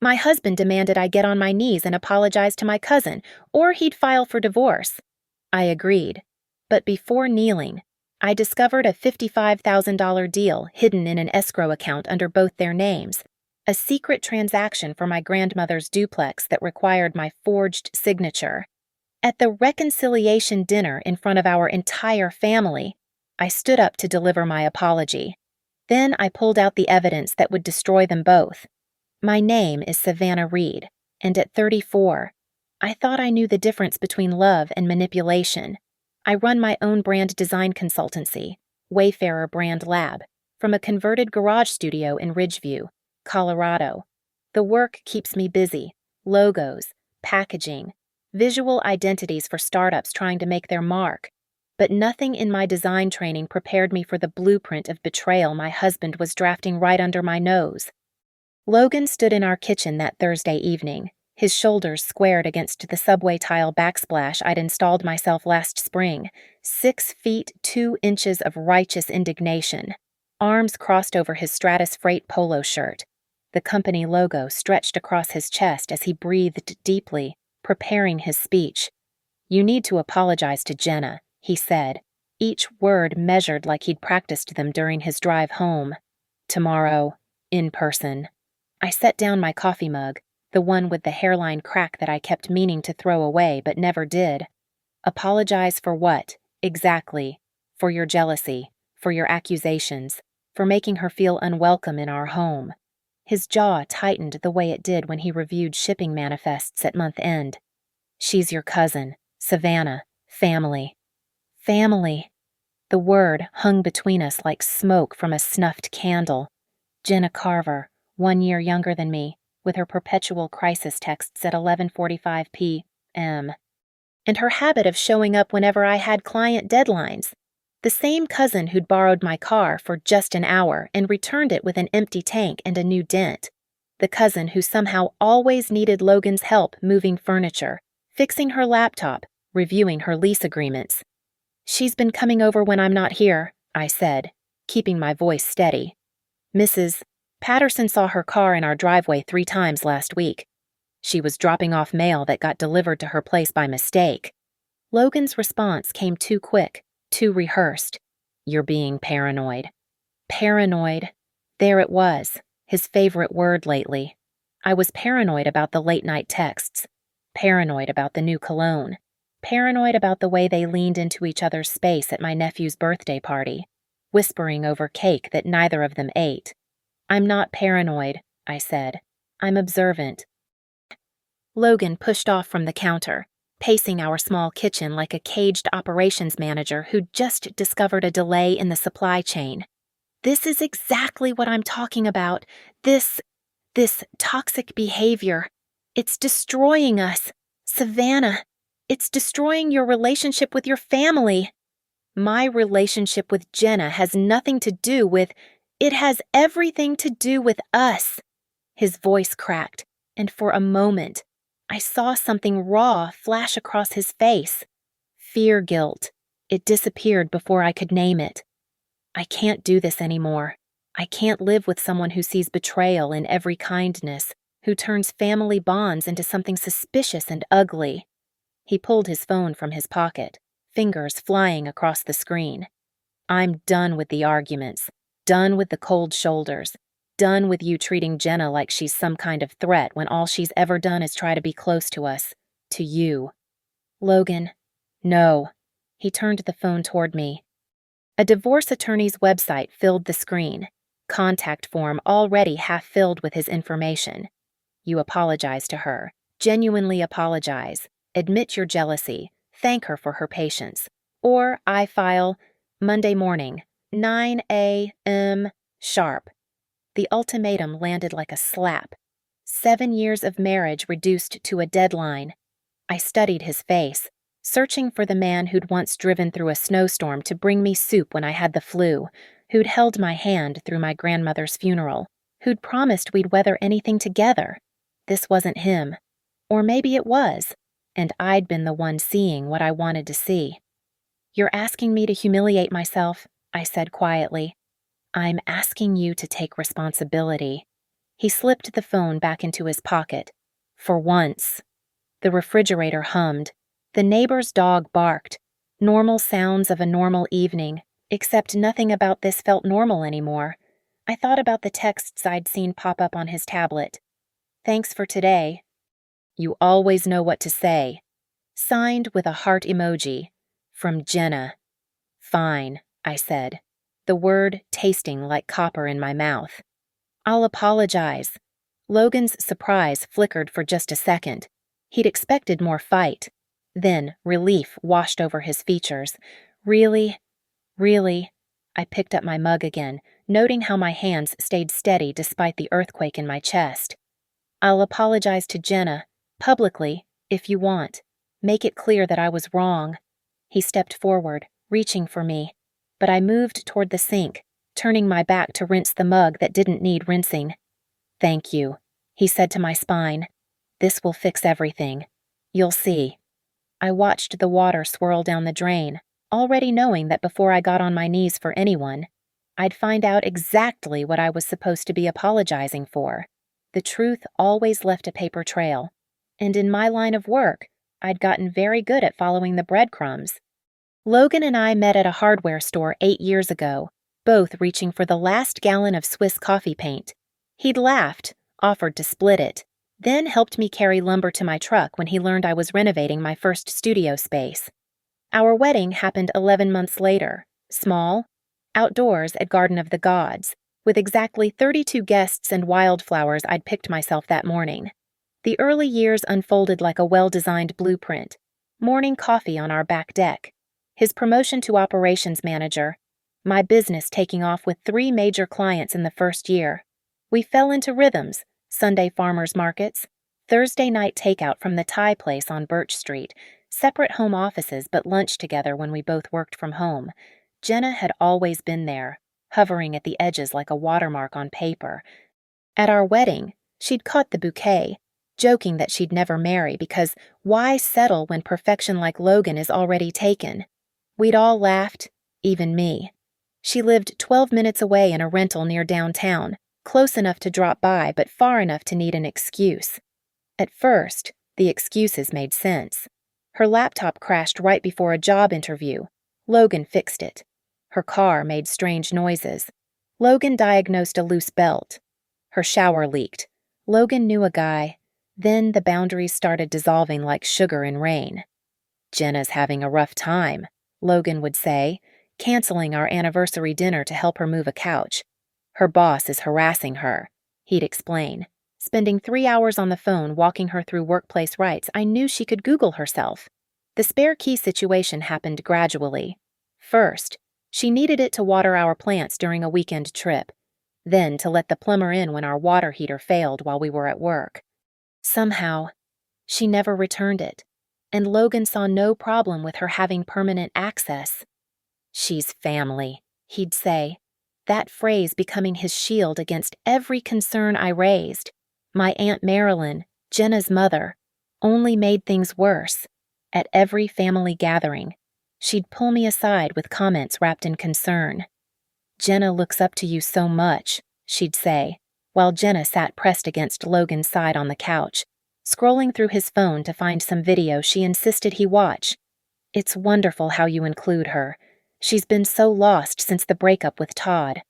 My husband demanded I get on my knees and apologize to my cousin, or he'd file for divorce. I agreed. But before kneeling, I discovered a $55,000 deal hidden in an escrow account under both their names, a secret transaction for my grandmother's duplex that required my forged signature. At the reconciliation dinner in front of our entire family, I stood up to deliver my apology. Then I pulled out the evidence that would destroy them both. My name is Savannah Reed, and at 34, I thought I knew the difference between love and manipulation. I run my own brand design consultancy, Wayfarer Brand Lab, from a converted garage studio in Ridgeview, Colorado. The work keeps me busy: logos, packaging, visual identities for startups trying to make their mark. But nothing in my design training prepared me for the blueprint of betrayal my husband was drafting right under my nose. Logan stood in our kitchen that Thursday evening, his shoulders squared against the subway tile backsplash I'd installed myself last spring, 6 feet 2 inches of righteous indignation, arms crossed over his Stratus Freight polo shirt, the company logo stretched across his chest as he breathed deeply, preparing his speech. "You need to apologize to Jenna," he said, each word measured like he'd practiced them during his drive home. "Tomorrow, in person." I set down my coffee mug, the one with the hairline crack that I kept meaning to throw away but never did. Apologize for what, exactly? For your jealousy, for your accusations, for making her feel unwelcome in our home. His jaw tightened the way it did when he reviewed shipping manifests at month end. "She's your cousin, Savannah, family." Family. The word hung between us like smoke from a snuffed candle. Jenna Carver, 1 year younger than me, with her perpetual crisis texts at 11:45 p.m. And her habit of showing up whenever I had client deadlines. The same cousin who'd borrowed my car for just an hour and returned it with an empty tank and a new dent. The cousin who somehow always needed Logan's help moving furniture, fixing her laptop, reviewing her lease agreements. "She's been coming over when I'm not here," I said, keeping my voice steady. "Mrs. Patterson saw her car in our driveway 3 times last week. She was dropping off mail that got delivered to her place by mistake." Logan's response came too quick, too rehearsed. "You're being paranoid." Paranoid. There it was, his favorite word lately. I was paranoid about the late-night texts, paranoid about the new cologne, paranoid about the way they leaned into each other's space at my nephew's birthday party, whispering over cake that neither of them ate. "I'm not paranoid," I said. "I'm observant." Logan pushed off from the counter, pacing our small kitchen like a caged operations manager who'd just discovered a delay in the supply chain. "This is exactly what I'm talking about. This toxic behavior. It's destroying us. Savannah, it's destroying your relationship with your family." "My relationship with Jenna has nothing to do with— It has everything to do with us." His voice cracked, and for a moment, I saw something raw flash across his face. Fear guilt. It disappeared before I could name it. "I can't do this anymore. I can't live with someone who sees betrayal in every kindness, who turns family bonds into something suspicious and ugly." He pulled his phone from his pocket, fingers flying across the screen. "I'm done with the arguments. Done with the cold shoulders. Done with you treating Jenna like she's some kind of threat when all she's ever done is try to be close to us. To you." "Logan." "No." He turned the phone toward me. A divorce attorney's website filled the screen, contact form already half filled with his information. "You apologize to her. Genuinely apologize. Admit your jealousy. Thank her for her patience. Or I file Monday morning, 9 a.m. sharp." The ultimatum landed like a slap. 7 years of marriage reduced to a deadline. I studied his face, searching for the man who'd once driven through a snowstorm to bring me soup when I had the flu, who'd held my hand through my grandmother's funeral, who'd promised we'd weather anything together. This wasn't him. Or maybe it was, and I'd been the one seeing what I wanted to see. "You're asking me to humiliate myself," I said quietly. "I'm asking you to take responsibility." He slipped the phone back into his pocket. For once. The refrigerator hummed. The neighbor's dog barked. Normal sounds of a normal evening, except nothing about this felt normal anymore. I thought about the texts I'd seen pop up on his tablet. Thanks for today. You always know what to say. Signed with a heart emoji. From Jenna. Fine, I said, the word tasting like copper in my mouth. I'll apologize. Logan's surprise flickered for just a second. He'd expected more fight. Then relief washed over his features. Really? Really? I picked up my mug again, noting how my hands stayed steady despite the earthquake in my chest. I'll apologize to Jenna, publicly, if you want. Make it clear that I was wrong. He stepped forward, reaching for me, but I moved toward the sink, turning my back to rinse the mug that didn't need rinsing. Thank you, he said to my spine. This will fix everything. You'll see. I watched the water swirl down the drain, already knowing that before I got on my knees for anyone, I'd find out exactly what I was supposed to be apologizing for. The truth always left a paper trail, and in my line of work, I'd gotten very good at following the breadcrumbs. Logan and I met at a hardware store 8 years ago, both reaching for the last gallon of Swiss coffee paint. He'd laughed, offered to split it, then helped me carry lumber to my truck when he learned I was renovating my first studio space. Our wedding happened 11 months later, small, outdoors at Garden of the Gods, with exactly 32 guests and wildflowers I'd picked myself that morning. The early years unfolded like a well-designed blueprint. Morning coffee on our back deck. His promotion to operations manager. My business taking off with 3 major clients in the first year. We fell into rhythms, Sunday farmers markets, Thursday night takeout from the Thai place on Birch Street, separate home offices but lunch together when we both worked from home. Jenna had always been there, hovering at the edges like a watermark on paper. At our wedding, she'd caught the bouquet, joking that she'd never marry because why settle when perfection like Logan is already taken? We'd all laughed, even me. She lived 12 minutes away in a rental near downtown, close enough to drop by but far enough to need an excuse. At first, the excuses made sense. Her laptop crashed right before a job interview. Logan fixed it. Her car made strange noises. Logan diagnosed a loose belt. Her shower leaked. Logan knew a guy. Then the boundaries started dissolving like sugar in rain. Jenna's having a rough time, Logan would say, canceling our anniversary dinner to help her move a couch. Her boss is harassing her, he'd explain. Spending 3 hours on the phone walking her through workplace rights, I knew she could Google herself. The spare key situation happened gradually. First, she needed it to water our plants during a weekend trip. Then to let the plumber in when our water heater failed while we were at work. Somehow, she never returned it, and Logan saw no problem with her having permanent access. She's family, he'd say, that phrase becoming his shield against every concern I raised. My Aunt Marilyn, Jenna's mother, only made things worse. At every family gathering, she'd pull me aside with comments wrapped in concern. Jenna looks up to you so much, she'd say, while Jenna sat pressed against Logan's side on the couch, scrolling through his phone to find some video she insisted he watch. It's wonderful how you include her. She's been so lost since the breakup with Todd.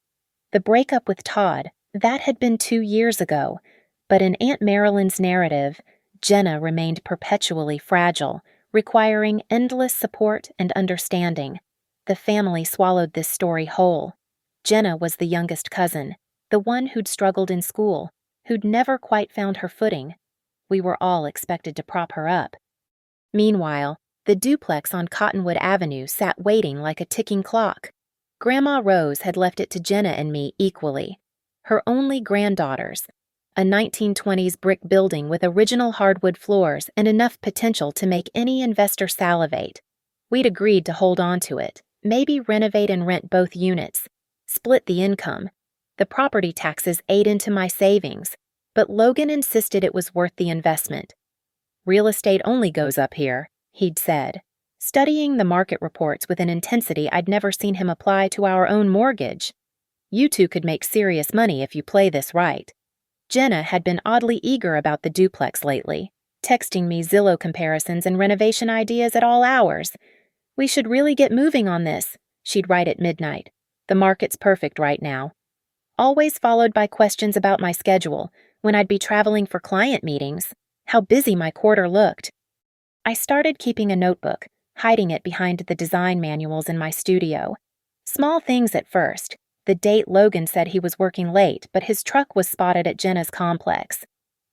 The breakup with Todd, that had been 2 years ago, but in Aunt Marilyn's narrative, Jenna remained perpetually fragile, requiring endless support and understanding. The family swallowed this story whole. Jenna was the youngest cousin, the one who'd struggled in school, who'd never quite found her footing. We were all expected to prop her up. Meanwhile, the duplex on Cottonwood Avenue sat waiting like a ticking clock. Grandma Rose had left it to Jenna and me equally. Her only granddaughters, a 1920s brick building with original hardwood floors and enough potential to make any investor salivate. We'd agreed to hold on to it, maybe renovate and rent both units, split the income. The property taxes ate into my savings, but Logan insisted it was worth the investment. Real estate only goes up here, he'd said, studying the market reports with an intensity I'd never seen him apply to our own mortgage. You two could make serious money if you play this right. Jenna had been oddly eager about the duplex lately, texting me Zillow comparisons and renovation ideas at all hours. "We should really get moving on this," she'd write at midnight. "The market's perfect right now." Always followed by questions about my schedule, when I'd be traveling for client meetings, how busy my quarter looked. I started keeping a notebook, hiding it behind the design manuals in my studio. Small things at first. The date Logan said he was working late, but his truck was spotted at Jenna's complex.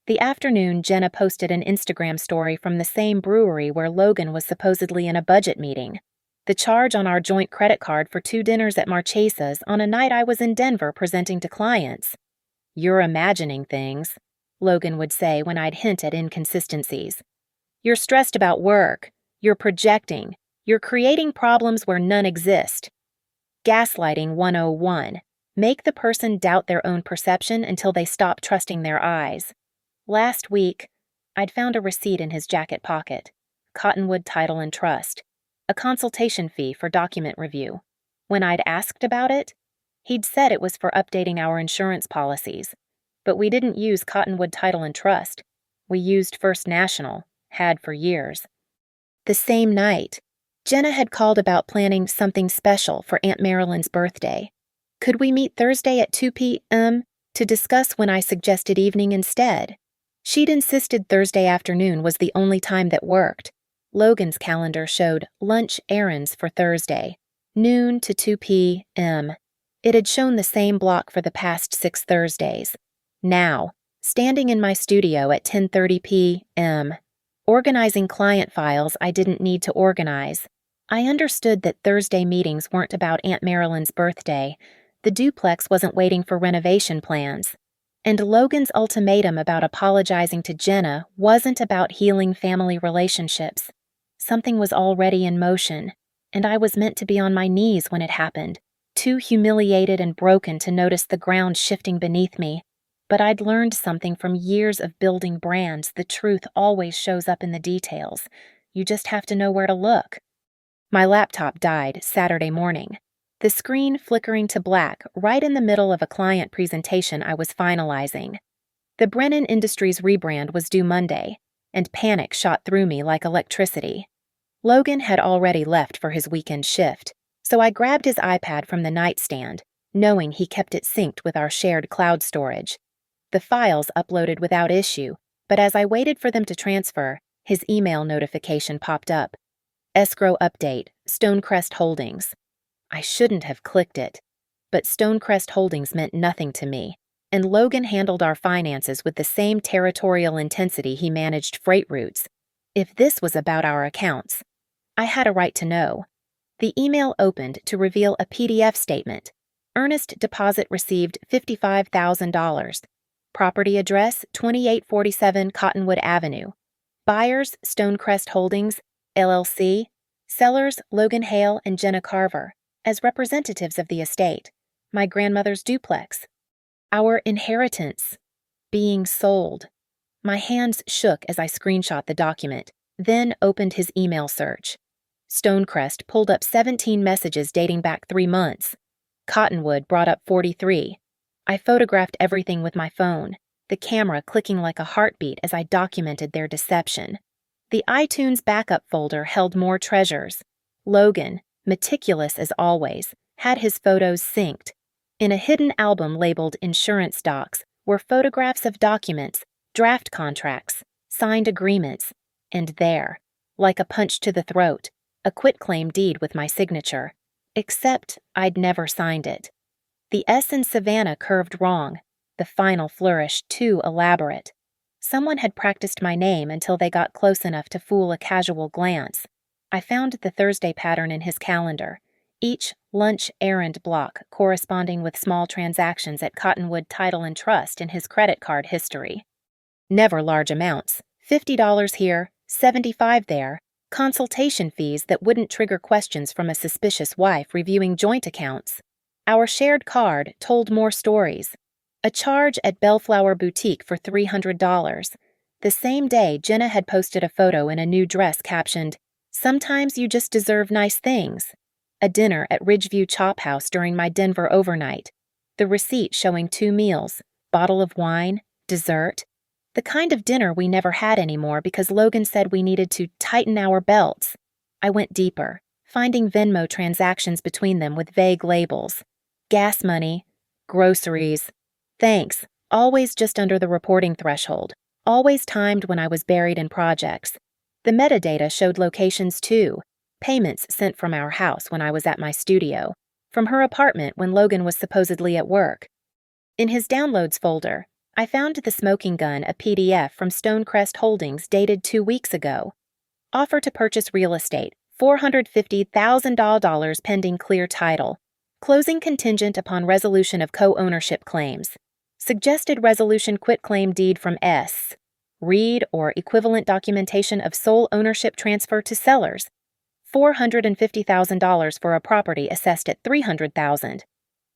The afternoon, Jenna posted an Instagram story from the same brewery where Logan was supposedly in a budget meeting. The charge on our joint credit card for 2 dinners at Marchesa's on a night I was in Denver presenting to clients. "You're imagining things," Logan would say when I'd hint at inconsistencies. "You're stressed about work. You're projecting. You're creating problems where none exist." Gaslighting 101. Make the person doubt their own perception until they stop trusting their eyes. Last week, I'd found a receipt in his jacket pocket. Cottonwood Title and Trust. A consultation fee for document review. When I'd asked about it, he'd said it was for updating our insurance policies. But we didn't use Cottonwood Title and Trust. We used First National, had for years. The same night, Jenna had called about planning something special for Aunt Marilyn's birthday. Could we meet Thursday at 2 p.m. to discuss when I suggested evening instead? She'd insisted Thursday afternoon was the only time that worked. Logan's calendar showed lunch errands for Thursday, noon to 2 p.m. It had shown the same block for the past 6 Thursdays. Now, standing in my studio at 10:30 p.m., organizing client files I didn't need to organize, I understood that Thursday meetings weren't about Aunt Marilyn's birthday. The duplex wasn't waiting for renovation plans. And Logan's ultimatum about apologizing to Jenna wasn't about healing family relationships. Something was already in motion, and I was meant to be on my knees when it happened, too humiliated and broken to notice the ground shifting beneath me. But I'd learned something from years of building brands. The truth always shows up in the details. You just have to know where to look. My laptop died Saturday morning, the screen flickering to black right in the middle of a client presentation I was finalizing. The Brennan Industries rebrand was due Monday, and panic shot through me like electricity. Logan had already left for his weekend shift, so I grabbed his iPad from the nightstand, knowing he kept it synced with our shared cloud storage. The files uploaded without issue, but as I waited for them to transfer, his email notification popped up. Escrow update, Stonecrest Holdings. I shouldn't have clicked it, but Stonecrest Holdings meant nothing to me, and Logan handled our finances with the same territorial intensity he managed freight routes. If this was about our accounts, I had a right to know. The email opened to reveal a PDF statement. Earnest deposit received $55,000. Property address 2847 Cottonwood Avenue. Buyers Stonecrest Holdings, LLC. Sellers Logan Hale and Jenna Carver, as representatives of the estate. My grandmother's duplex. Our inheritance. Being sold. My hands shook as I screenshot the document, then opened his email search. Stonecrest pulled up 17 messages dating back 3 months. Cottonwood brought up 43. I photographed everything with my phone, the camera clicking like a heartbeat as I documented their deception. The iTunes backup folder held more treasures. Logan, meticulous as always, had his photos synced. In a hidden album labeled Insurance Docs were photographs of documents, draft contracts, signed agreements, and there, like a punch to the throat, a quitclaim deed with my signature. Except I'd never signed it. The S in Savannah curved wrong, the final flourish too elaborate. Someone had practiced my name until they got close enough to fool a casual glance. I found the Thursday pattern in his calendar, each lunch errand block corresponding with small transactions at Cottonwood Title and Trust in his credit card history. Never large amounts, $50 here, $75 there, consultation fees that wouldn't trigger questions from a suspicious wife reviewing joint accounts. Our shared card told more stories. A charge at Bellflower Boutique for $300. The same day, Jenna had posted a photo in a new dress captioned, "Sometimes you just deserve nice things." A dinner at Ridgeview Chop House during my Denver overnight. The receipt showing 2 meals, bottle of wine, Dessert? The kind of dinner we never had anymore because Logan said we needed to tighten our belts. I went deeper, finding Venmo transactions between them with vague labels. Gas money, groceries. Thanks, always just under the reporting threshold, always timed when I was buried in projects. The metadata showed locations too, payments sent from our house when I was at my studio, from her apartment when Logan was supposedly at work. In his downloads folder, I found the smoking gun, a PDF from Stonecrest Holdings dated 2 weeks ago. Offer to purchase real estate, $450,000 pending clear title. Closing contingent upon resolution of co-ownership claims. Suggested resolution quitclaim deed from S. Read or equivalent documentation of sole ownership transfer to sellers. $450,000 for a property assessed at $300,000.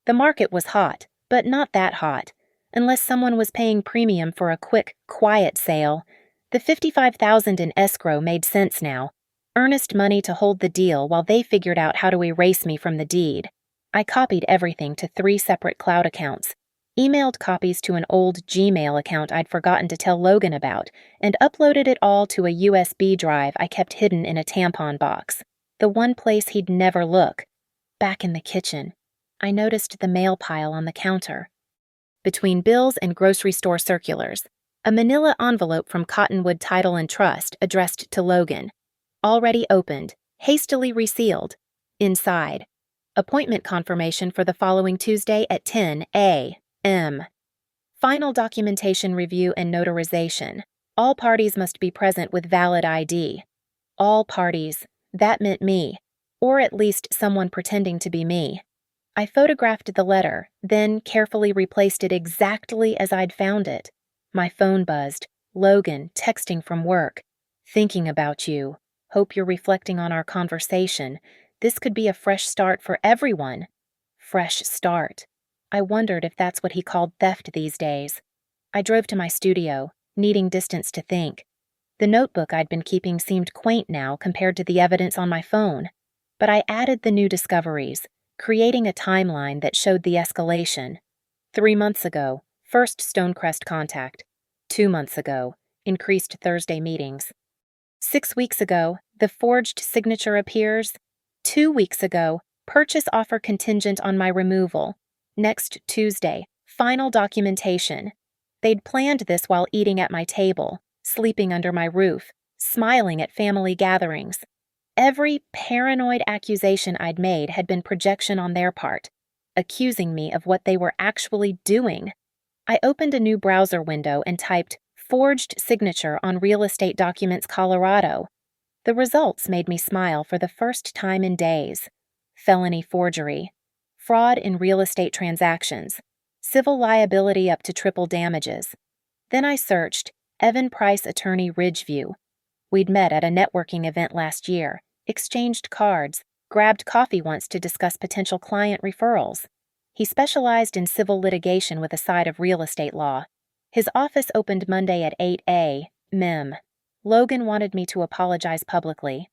The market was hot, but not that hot, unless someone was paying premium for a quick, quiet sale. The $55,000 in escrow made sense now. Earnest money to hold the deal while they figured out how to erase me from the deed. I copied everything to 3 separate cloud accounts, emailed copies to an old Gmail account I'd forgotten to tell Logan about, and uploaded it all to a USB drive I kept hidden in a tampon box, the one place he'd never look. Back in the kitchen, I noticed the mail pile on the counter. Between bills and grocery store circulars, a manila envelope from Cottonwood Title and Trust addressed to Logan. Already opened, hastily resealed. Inside, appointment confirmation for the following Tuesday at 10 a.m. Final documentation review and notarization. All parties must be present with valid ID. All parties. That meant me, or at least someone pretending to be me. I photographed the letter, then carefully replaced it exactly as I'd found it. My phone buzzed. Logan, texting from work. Thinking about you. Hope you're reflecting on our conversation. This could be a fresh start for everyone. Fresh start. I wondered if that's what he called theft these days. I drove to my studio, needing distance to think. The notebook I'd been keeping seemed quaint now compared to the evidence on my phone. But I added the new discoveries, creating a timeline that showed the escalation. 3 months ago, first Stonecrest contact. 2 months ago, increased Thursday meetings. 6 weeks ago, the forged signature appears. 2 weeks ago, purchase offer contingent on my removal. Next Tuesday, final documentation. They'd planned this while eating at my table, sleeping under my roof, smiling at family gatherings. Every paranoid accusation I'd made had been projection on their part, accusing me of what they were actually doing. I opened a new browser window and typed forged signature on real estate documents Colorado. The results made me smile for the first time in days. Felony forgery, fraud in real estate transactions, civil liability up to triple damages. Then I searched Evan Price Attorney Ridgeview. We'd met at a networking event last year, exchanged cards, grabbed coffee once to discuss potential client referrals. He specialized in civil litigation with a side of real estate law. His office opened Monday at 8 a.m. Logan wanted me to apologize publicly.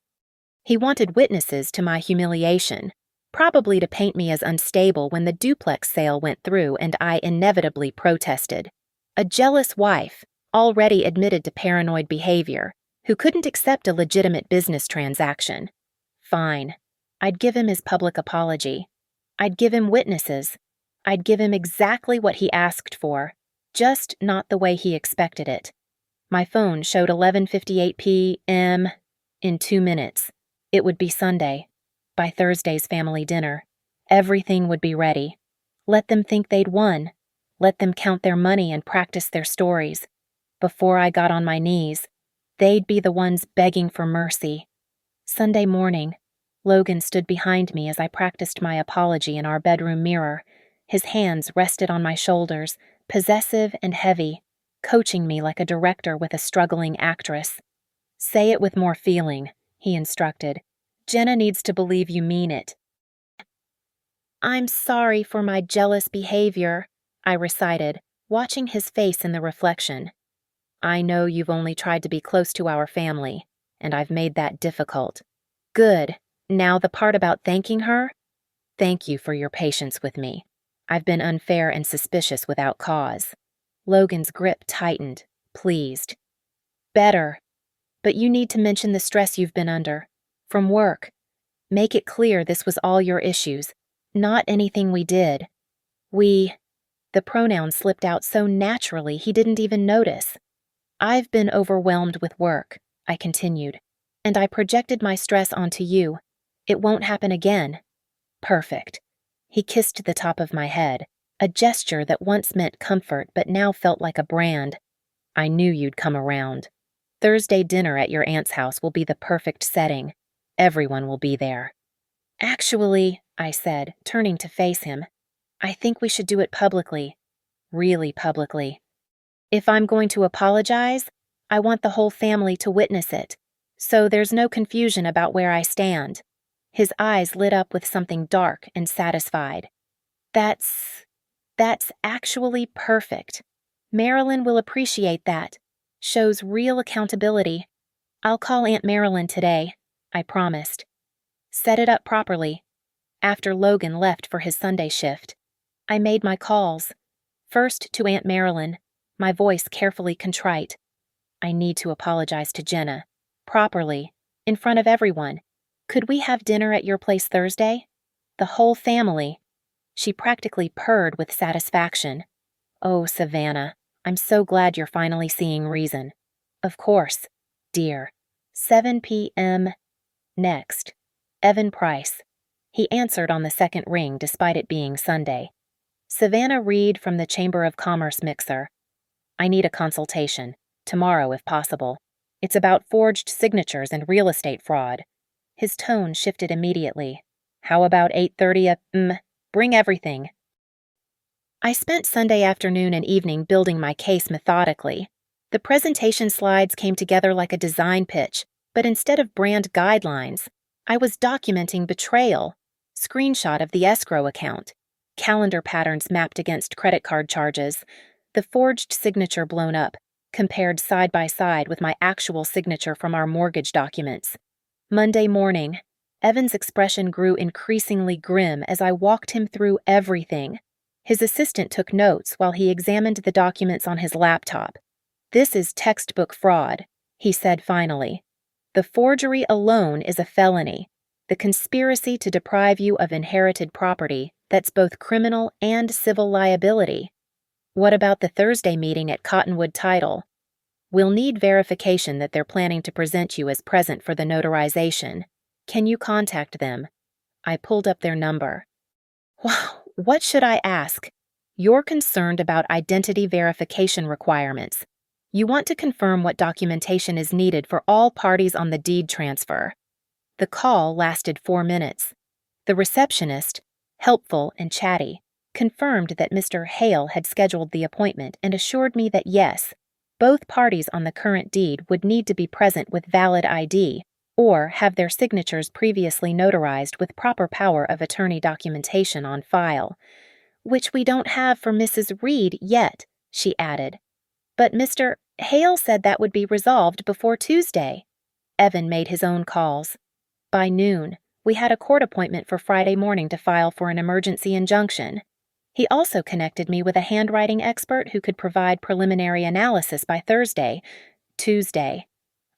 He wanted witnesses to my humiliation, probably to paint me as unstable when the duplex sale went through and I inevitably protested. A jealous wife, already admitted to paranoid behavior, who couldn't accept a legitimate business transaction. Fine. I'd give him his public apology. I'd give him witnesses. I'd give him exactly what he asked for, just not the way he expected it. My phone showed 11:58 p.m. In 2 minutes. It would be Sunday. By Thursday's family dinner. Everything would be ready. Let them think they'd won. Let them count their money and practice their stories. Before I got on my knees, they'd be the ones begging for mercy. Sunday morning, Logan stood behind me as I practiced my apology in our bedroom mirror. His hands rested on my shoulders, possessive and heavy, coaching me like a director with a struggling actress. Say it with more feeling, he instructed. Jenna needs to believe you mean it. I'm sorry for my jealous behavior, I recited, watching his face in the reflection. I know you've only tried to be close to our family, and I've made that difficult. Good. Now the part about thanking her? Thank you for your patience with me. I've been unfair and suspicious without cause. Logan's grip tightened, pleased. Better. But you need to mention the stress you've been under. From work. Make it clear this was all your issues, not anything we did. The pronoun slipped out so naturally he didn't even notice. I've been overwhelmed with work, I continued, and I projected my stress onto you. It won't happen again. Perfect. He kissed the top of my head, a gesture that once meant comfort but now felt like a brand. I knew you'd come around. Thursday dinner at your aunt's house will be the perfect setting. Everyone will be there. Actually, I said, turning to face him, I think we should do it publicly. Really publicly. If I'm going to apologize, I want the whole family to witness it, so there's no confusion about where I stand. His eyes lit up with something dark and satisfied. That's actually perfect. Marilyn will appreciate that. Shows real accountability. I'll call Aunt Marilyn today, I promised. Set it up properly. After Logan left for his Sunday shift, I made my calls. First to Aunt Marilyn, my voice carefully contrite. I need to apologize to Jenna. Properly. In front of everyone. Could we have dinner at your place Thursday? The whole family. She practically purred with satisfaction. Oh, Savannah, I'm so glad you're finally seeing reason. Of course, dear. 7 p.m. Next. Evan Price. He answered on the second ring despite it being Sunday. Savannah Reed from the Chamber of Commerce mixer. I need a consultation. Tomorrow, if possible. It's about forged signatures and real estate fraud. His tone shifted immediately. How about 8:30 Bring everything. I spent Sunday afternoon and evening building my case methodically. The presentation slides came together like a design pitch, but instead of brand guidelines, I was documenting betrayal. Screenshot of the escrow account. Calendar patterns mapped against credit card charges. The forged signature blown up, compared side by side with my actual signature from our mortgage documents. Monday morning, Evan's expression grew increasingly grim as I walked him through everything. His assistant took notes while he examined the documents on his laptop. This is textbook fraud, he said finally. The forgery alone is a felony. The conspiracy to deprive you of inherited property that's both criminal and civil liability. What about the Thursday meeting at Cottonwood Title? We'll need verification that they're planning to present you as present for the notarization. Can you contact them? I pulled up their number. Wow, what should I ask? You're concerned about identity verification requirements. You want to confirm what documentation is needed for all parties on the deed transfer. The call lasted 4 minutes. The receptionist, helpful and chatty, confirmed that Mr. Hale had scheduled the appointment and assured me that yes, both parties on the current deed would need to be present with valid ID or have their signatures previously notarized with proper power of attorney documentation on file, which we don't have for Mrs. Reed yet, she added. But Mr. Hale said that would be resolved before Tuesday. Evan made his own calls. By noon, we had a court appointment for Friday morning to file for an emergency injunction. He also connected me with a handwriting expert who could provide preliminary analysis by Thursday, Tuesday.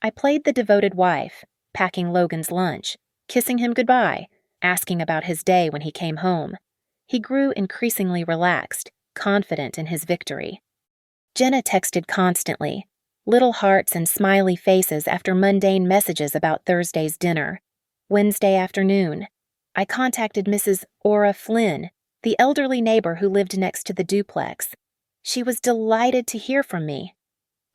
I played the devoted wife, packing Logan's lunch, kissing him goodbye, asking about his day when he came home. He grew increasingly relaxed, confident in his victory. Jenna texted constantly, little hearts and smiley faces after mundane messages about Thursday's dinner. Wednesday afternoon, I contacted Mrs. Ora Flynn, the elderly neighbor who lived next to the duplex. She was delighted to hear from me.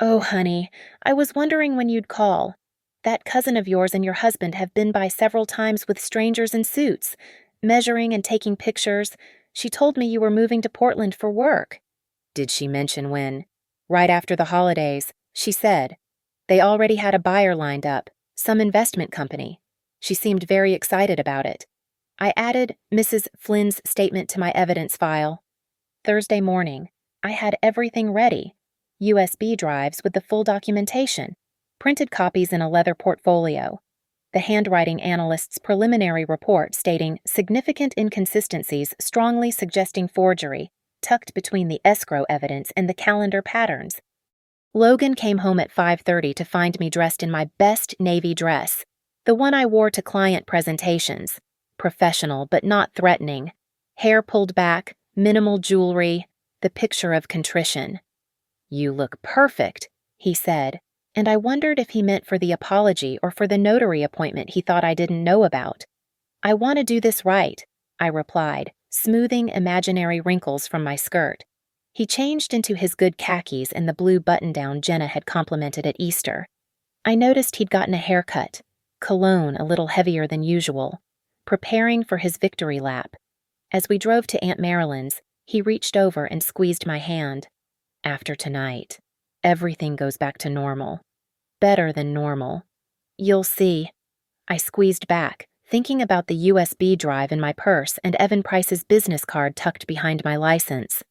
Oh, honey, I was wondering when you'd call. That cousin of yours and your husband have been by several times with strangers in suits, measuring and taking pictures. She told me you were moving to Portland for work. Did she mention when? Right after the holidays, she said. They already had a buyer lined up, some investment company. She seemed very excited about it. I added Mrs. Flynn's statement to my evidence file. Thursday morning, I had everything ready. USB drives with the full documentation, printed copies in a leather portfolio. The handwriting analyst's preliminary report stating significant inconsistencies strongly suggesting forgery, tucked between the escrow evidence and the calendar patterns. Logan came home at 5:30 to find me dressed in my best navy dress, the one I wore to client presentations, professional but not threatening, hair pulled back, minimal jewelry, the picture of contrition. "You look perfect," he said, and I wondered if he meant for the apology or for the notary appointment he thought I didn't know about. "I want to do this right," I replied, smoothing imaginary wrinkles from my skirt. He changed into his good khakis and the blue button-down Jenna had complimented at Easter. I noticed he'd gotten a haircut, cologne a little heavier than usual, preparing for his victory lap. As we drove to Aunt Marilyn's, he reached over and squeezed my hand. "After tonight, everything goes back to normal. Better than normal. You'll see." I squeezed back, thinking about the USB drive in my purse and Evan Price's business card tucked behind my license.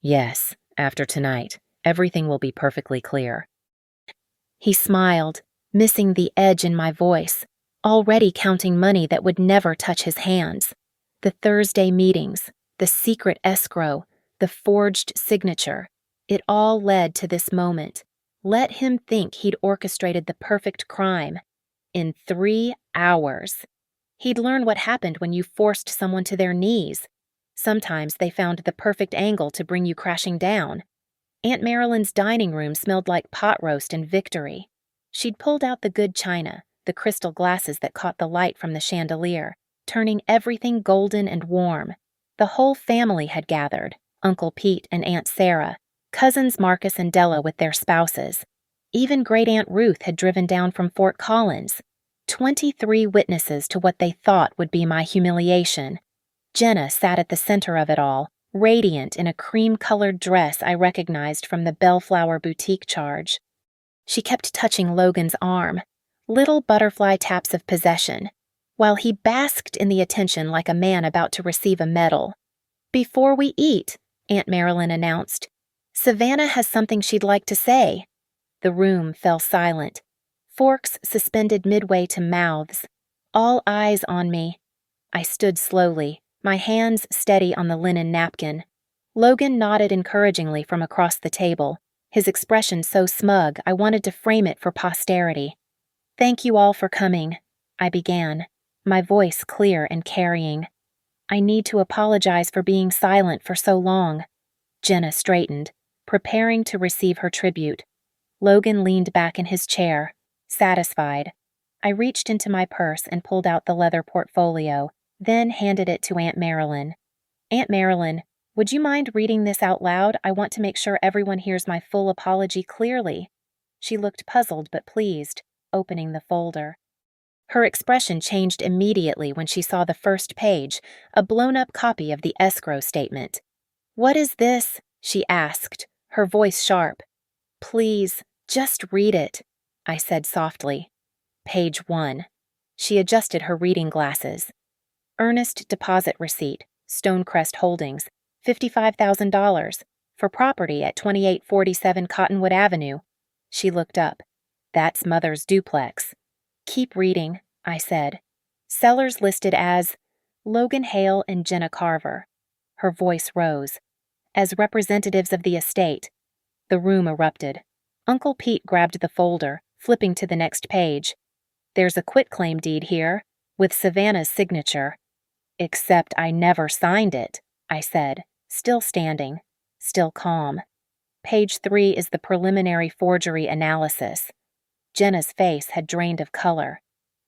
"Yes, after tonight, everything will be perfectly clear." He smiled, missing the edge in my voice, already counting money that would never touch his hands. The Thursday meetings, the secret escrow, the forged signature, it all led to this moment. Let him think he'd orchestrated the perfect crime. In 3 hours. He'd learn what happened when you forced someone to their knees. Sometimes they found the perfect angle to bring you crashing down. Aunt Marilyn's dining room smelled like pot roast and victory. She'd pulled out the good china, the crystal glasses that caught the light from the chandelier, turning everything golden and warm. The whole family had gathered, Uncle Pete and Aunt Sarah, cousins Marcus and Della with their spouses. Even Great-Aunt Ruth had driven down from Fort Collins. 23 witnesses to what they thought would be my humiliation. Jenna sat at the center of it all, radiant in a cream-colored dress I recognized from the Bellflower boutique charge. She kept touching Logan's arm, little butterfly taps of possession, while he basked in the attention like a man about to receive a medal. "Before we eat," Aunt Marilyn announced, "Savannah has something she'd like to say." The room fell silent, forks suspended midway to mouths, all eyes on me. I stood slowly, my hands steady on the linen napkin. Logan nodded encouragingly from across the table, his expression so smug I wanted to frame it for posterity. "Thank you all for coming," I began, my voice clear and carrying. "I need to apologize for being silent for so long." Jenna straightened, preparing to receive her tribute. Logan leaned back in his chair, satisfied. I reached into my purse and pulled out the leather portfolio, then handed it to Aunt Marilyn. "Aunt Marilyn, would you mind reading this out loud? I want to make sure everyone hears my full apology clearly." She looked puzzled but pleased, opening the folder. Her expression changed immediately when she saw the first page, a blown-up copy of the escrow statement. "What is this?" she asked, her voice sharp. "Please, just read it," I said softly. Page 1. She adjusted her reading glasses. "Earnest deposit receipt, Stonecrest Holdings, $55,000, for property at 2847 Cottonwood Avenue." She looked up. "That's Mother's duplex." "Keep reading," I said. "Sellers listed as Logan Hale and Jenna Carver." Her voice rose. "As representatives of the estate." The room erupted. Uncle Pete grabbed the folder, flipping to the next page. "There's a quitclaim deed here, with Savannah's signature." "Except I never signed it," I said, still standing, still calm. Page 3 is the preliminary forgery analysis. Jenna's face had drained of color.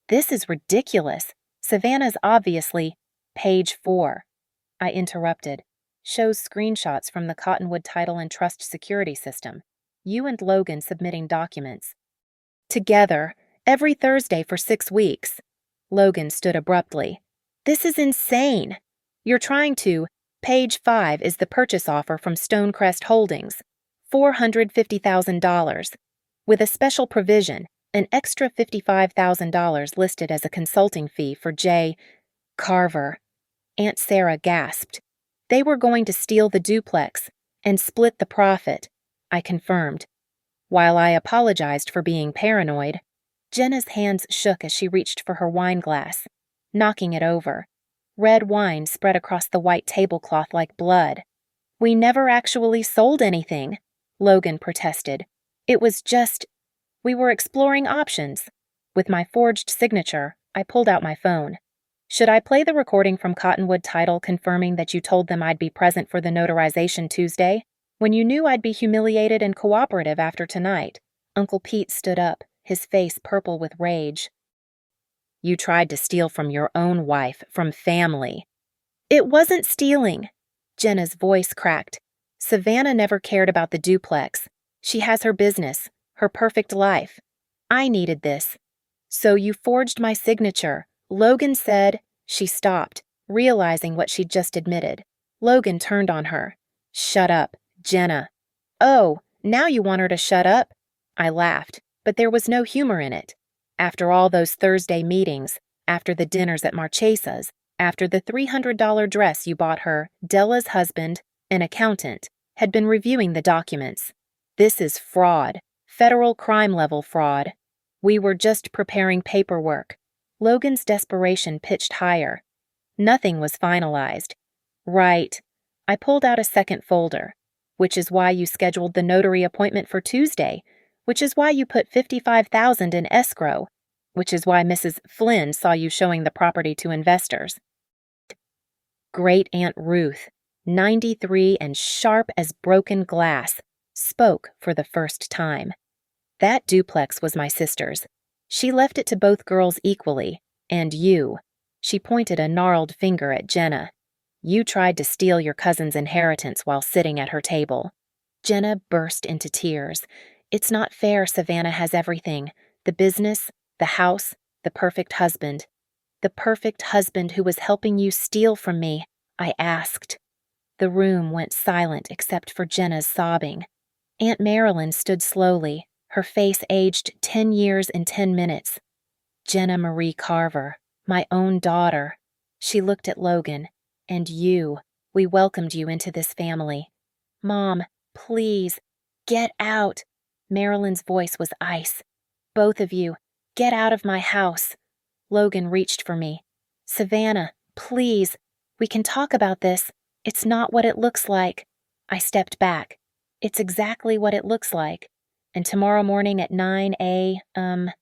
"This is ridiculous. Savannah's obviously—" "Page 4. I interrupted. "Shows screenshots from the Cottonwood Title and Trust Security System. You and Logan submitting documents. Together, every Thursday for 6 weeks. Logan stood abruptly. "This is insane. You're trying to— Page 5 is the purchase offer from Stonecrest Holdings, $450,000. With a special provision, an extra $55,000 listed as a consulting fee for J. Carver." Aunt Sarah gasped. "They were going to steal the duplex and split the profit," I confirmed. While I apologized for being paranoid, Jenna's hands shook as she reached for her wine glass, knocking it over. Red wine spread across the white tablecloth like blood. We never actually sold anything, Logan protested. It was just, we were exploring options. With my forged signature, I pulled out my phone. Should I play the recording from Cottonwood Title confirming that you told them I'd be present for the notarization Tuesday, when you knew I'd be humiliated and cooperative after tonight? Uncle Pete stood up, his face purple with rage. You tried to steal from your own wife, from family. It wasn't stealing. Jenna's voice cracked. Savannah never cared about the duplex. She has her business, her perfect life. I needed this. So you forged my signature. Logan said. She stopped, realizing what she'd just admitted. Logan turned on her. Shut up, Jenna. Oh, now you want her to shut up? I laughed, but there was no humor in it. After all those Thursday meetings, after the dinners at Marchesa's, after the $300 dress you bought her, Della's husband, an accountant, had been reviewing the documents. This is fraud, federal crime level fraud. We were just preparing paperwork. Logan's desperation pitched higher. Nothing was finalized. Right. I pulled out a second folder, which is why you scheduled the notary appointment for Tuesday, which is why you put $55,000 in escrow, which is why Mrs. Flynn saw you showing the property to investors. Great Aunt Ruth, 93 and sharp as broken glass, spoke for the first time. That duplex was my sister's. She left it to both girls equally, and you. She pointed a gnarled finger at Jenna. You tried to steal your cousin's inheritance while sitting at her table. Jenna burst into tears. It's not fair Savannah has everything. The business, the house, the perfect husband. The perfect husband who was helping you steal from me, I asked. The room went silent except for Jenna's sobbing. Aunt Marilyn stood slowly, her face aged 10 years and 10 minutes. Jenna Marie Carver, my own daughter. She looked at Logan. And you. We welcomed you into this family. Mom, please, get out. Marilyn's voice was ice. Both of you, get out of my house. Logan reached for me. Savannah, please. We can talk about this. It's not what it looks like. I stepped back. It's exactly what it looks like. And tomorrow morning at 9 a.m.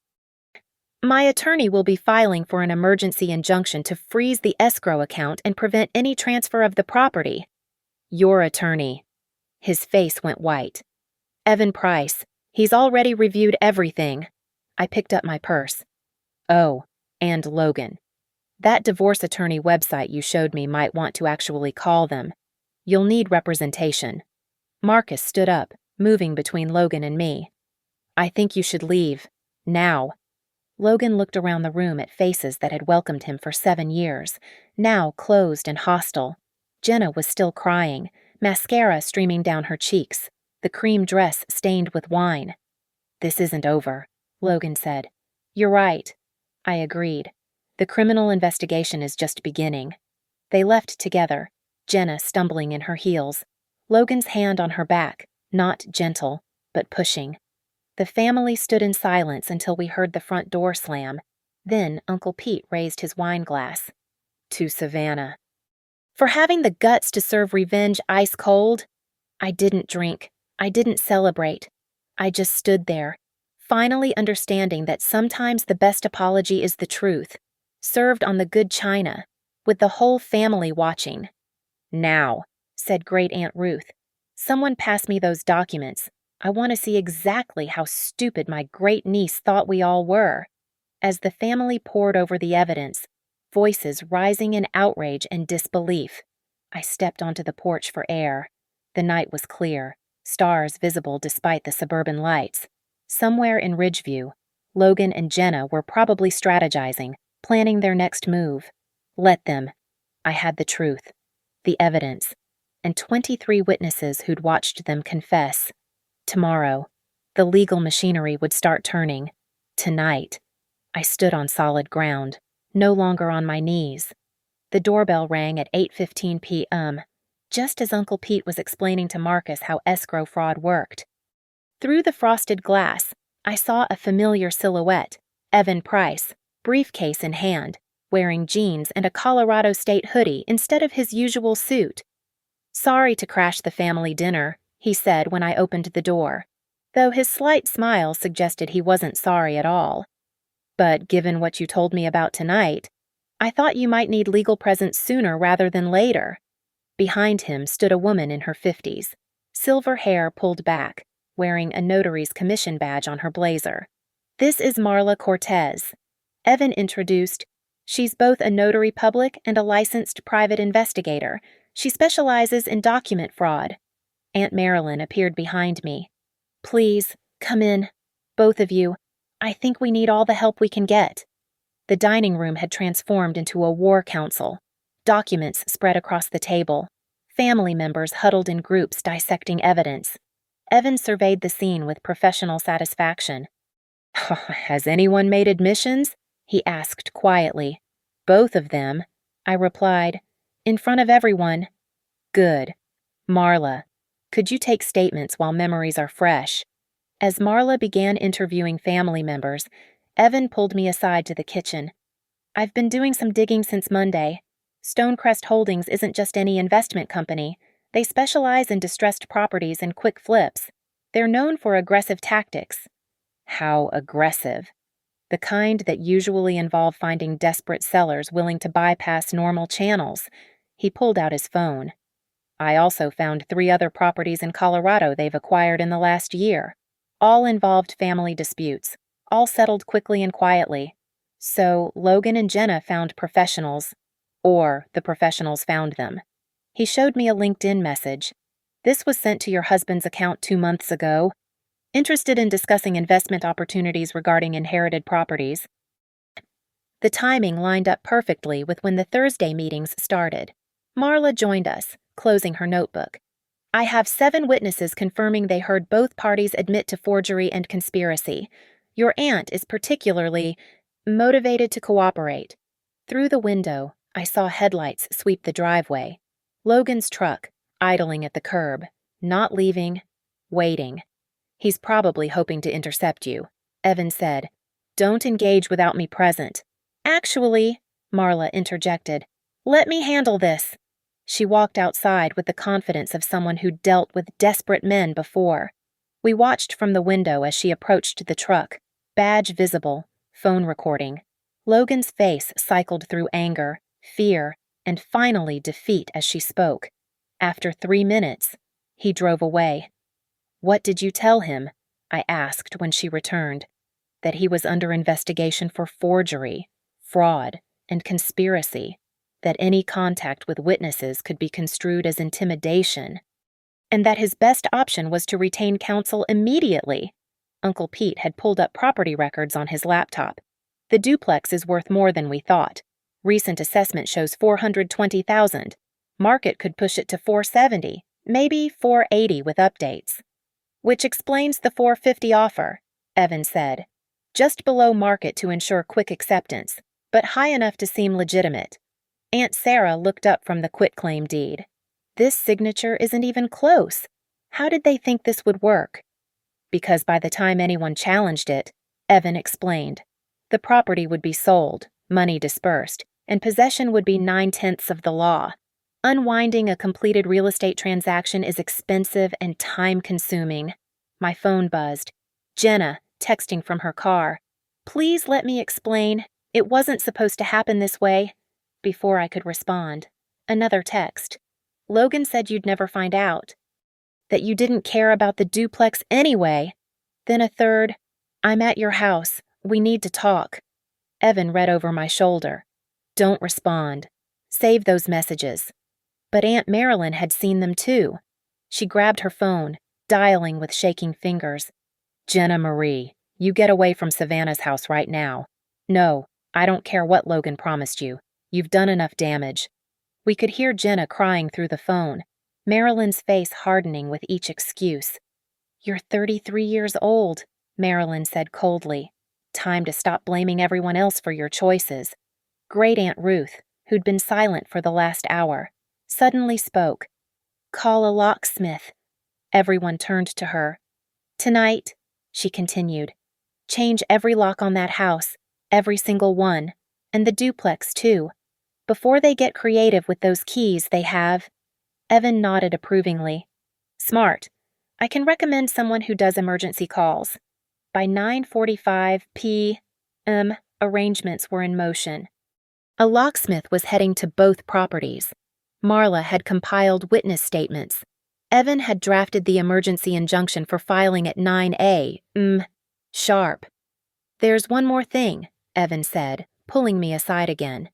My attorney will be filing for an emergency injunction to freeze the escrow account and prevent any transfer of the property. Your attorney. His face went white. Evan Price. He's already reviewed everything. I picked up my purse. Oh, and Logan. That divorce attorney website you showed me might want to actually call them. You'll need representation. Marcus stood up, moving between Logan and me. I think you should leave. Now. Logan looked around the room at faces that had welcomed him for 7 years, now closed and hostile. Jenna was still crying, mascara streaming down her cheeks, the cream dress stained with wine. This isn't over, Logan said. You're right. I agreed. The criminal investigation is just beginning. They left together, Jenna stumbling in her heels, Logan's hand on her back, not gentle, but pushing. The family stood in silence until we heard the front door slam. Then Uncle Pete raised his wine glass. To Savannah. For having the guts to serve revenge ice cold? I didn't drink. I didn't celebrate. I just stood there, finally understanding that sometimes the best apology is the truth, served on the good china, with the whole family watching. Now, said Great Aunt Ruth, someone pass me those documents. I want to see exactly how stupid my great-niece thought we all were. As the family pored over the evidence, voices rising in outrage and disbelief, I stepped onto the porch for air. The night was clear, stars visible despite the suburban lights. Somewhere in Ridgeview, Logan and Jenna were probably strategizing, planning their next move. Let them. I had the truth, the evidence, and 23 witnesses who'd watched them confess. Tomorrow, the legal machinery would start turning. Tonight, I stood on solid ground, no longer on my knees. The doorbell rang at 8:15 p.m., just as Uncle Pete was explaining to Marcus how escrow fraud worked. Through the frosted glass, I saw a familiar silhouette, Evan Price, briefcase in hand, wearing jeans and a Colorado State hoodie instead of his usual suit. "Sorry to crash the family dinner," he said when I opened the door, though his slight smile suggested he wasn't sorry at all. "But given what you told me about tonight, I thought you might need legal presence sooner rather than later." Behind him stood a woman in her 50s, silver hair pulled back, wearing a notary's commission badge on her blazer. "This is Marla Cortez," Evan introduced. "She's both a notary public and a licensed private investigator. She specializes in document fraud." Aunt Marilyn appeared behind me. "Please, come in. Both of you. I think we need all the help we can get." The dining room had transformed into a war council. Documents spread across the table. Family members huddled in groups dissecting evidence. Evan surveyed the scene with professional satisfaction. "Has anyone made admissions?" he asked quietly. "Both of them," I replied. "In front of everyone." "Good. Marla, could you take statements while memories are fresh?" As Marla began interviewing family members, Evan pulled me aside to the kitchen. "I've been doing some digging since Monday. Stonecrest Holdings isn't just any investment company. They specialize in distressed properties and quick flips. They're known for aggressive tactics." "How aggressive?" "The kind that usually involve finding desperate sellers willing to bypass normal channels." He pulled out his phone. "I also found 3 other properties in Colorado they've acquired in the last year. All involved family disputes, all settled quickly and quietly. So Logan and Jenna found professionals, or the professionals found them." He showed me a LinkedIn message. "This was sent to your husband's account 2 months ago. Interested in discussing investment opportunities regarding inherited properties." The timing lined up perfectly with when the Thursday meetings started. Marla joined us, closing her notebook. "I have 7 witnesses confirming they heard both parties admit to forgery and conspiracy. Your aunt is particularly motivated to cooperate." Through the window, I saw headlights sweep the driveway. Logan's truck, idling at the curb, not leaving, waiting. "He's probably hoping to intercept you," Evan said. "Don't engage without me present." "Actually," Marla interjected, "let me handle this." She walked outside with the confidence of someone who'd dealt with desperate men before. We watched from the window as she approached the truck, badge visible, phone recording. Logan's face cycled through anger, fear, and finally defeat as she spoke. After 3 minutes, he drove away. "What did you tell him?" I asked when she returned. "That he was under investigation for forgery, fraud, and conspiracy. That any contact with witnesses could be construed as intimidation. And that his best option was to retain counsel immediately." Uncle Pete had pulled up property records on his laptop. "The duplex is worth more than we thought. Recent assessment shows $420,000. Market could push it to $470, maybe $480 with updates." "Which explains the $450 offer," Evan said. "Just below market to ensure quick acceptance, but high enough to seem legitimate." Aunt Sarah looked up from the quitclaim deed. "This signature isn't even close. How did they think this would work?" "Because by the time anyone challenged it," Evan explained, "the property would be sold, money dispersed, and possession would be 9/10 of the law. Unwinding a completed real estate transaction is expensive and time-consuming." My phone buzzed. Jenna, texting from her car. "Please let me explain. It wasn't supposed to happen this way." Before I could respond, another text. "Logan said you'd never find out. That you didn't care about the duplex anyway." Then a third. "I'm at your house. We need to talk." Evan read over my shoulder. "Don't respond. Save those messages." But Aunt Marilyn had seen them too. She grabbed her phone, dialing with shaking fingers. "Jenna Marie, you get away from Savannah's house right now. No, I don't care what Logan promised you. You've done enough damage." We could hear Jenna crying through the phone, Marilyn's face hardening with each excuse. "You're 33 years old," Marilyn said coldly. "Time to stop blaming everyone else for your choices." Great Aunt Ruth, who'd been silent for the last hour, suddenly spoke. "Call a locksmith." Everyone turned to her. "Tonight," she continued, "change every lock on that house, every single one, and the duplex too. Before they get creative with those keys they have." Evan nodded approvingly. Smart. I can recommend someone who does emergency calls. By 9:45 p.m., arrangements were in motion. A locksmith was heading to both properties. Marla had compiled witness statements. Evan had drafted the emergency injunction for filing at 9 a.m. sharp. There's one more thing, Evan said, pulling me aside again.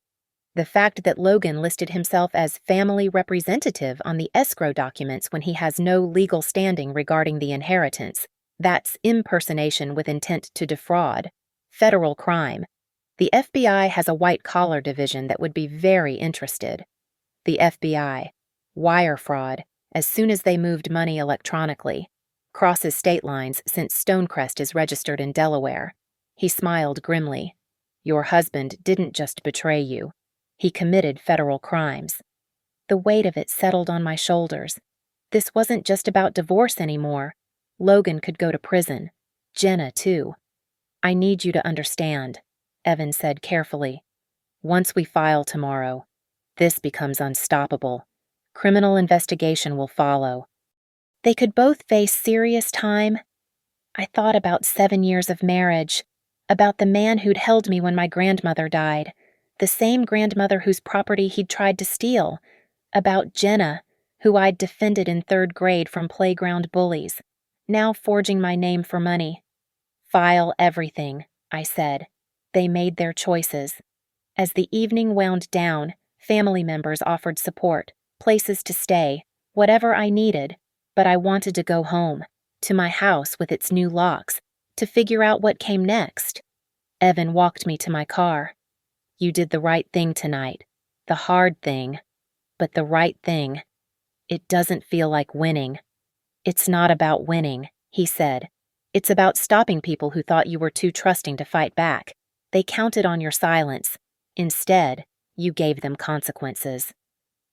The fact that Logan listed himself as family representative on the escrow documents when he has no legal standing regarding the inheritance, that's impersonation with intent to defraud. Federal crime. The FBI has a white-collar division that would be very interested. The FBI. Wire fraud, as soon as they moved money electronically. Crosses state lines since Stonecrest is registered in Delaware. He smiled grimly. Your husband didn't just betray you. He committed federal crimes. The weight of it settled on my shoulders. This wasn't just about divorce anymore. Logan could go to prison. Jenna, too. I need you to understand, Evan said carefully. Once we file tomorrow, this becomes unstoppable. Criminal investigation will follow. They could both face serious time. I thought about 7 years of marriage, about the man who'd held me when my grandmother died, the same grandmother whose property he'd tried to steal, about Jenna, who I'd defended in 3rd grade from playground bullies, now forging my name for money. File everything, I said. They made their choices. As the evening wound down, family members offered support, places to stay, whatever I needed, but I wanted to go home, to my house with its new locks, to figure out what came next. Evan walked me to my car. You did the right thing tonight. The hard thing, but the right thing. It doesn't feel like winning. It's not about winning, he said. It's about stopping people who thought you were too trusting to fight back. They counted on your silence. Instead, you gave them consequences.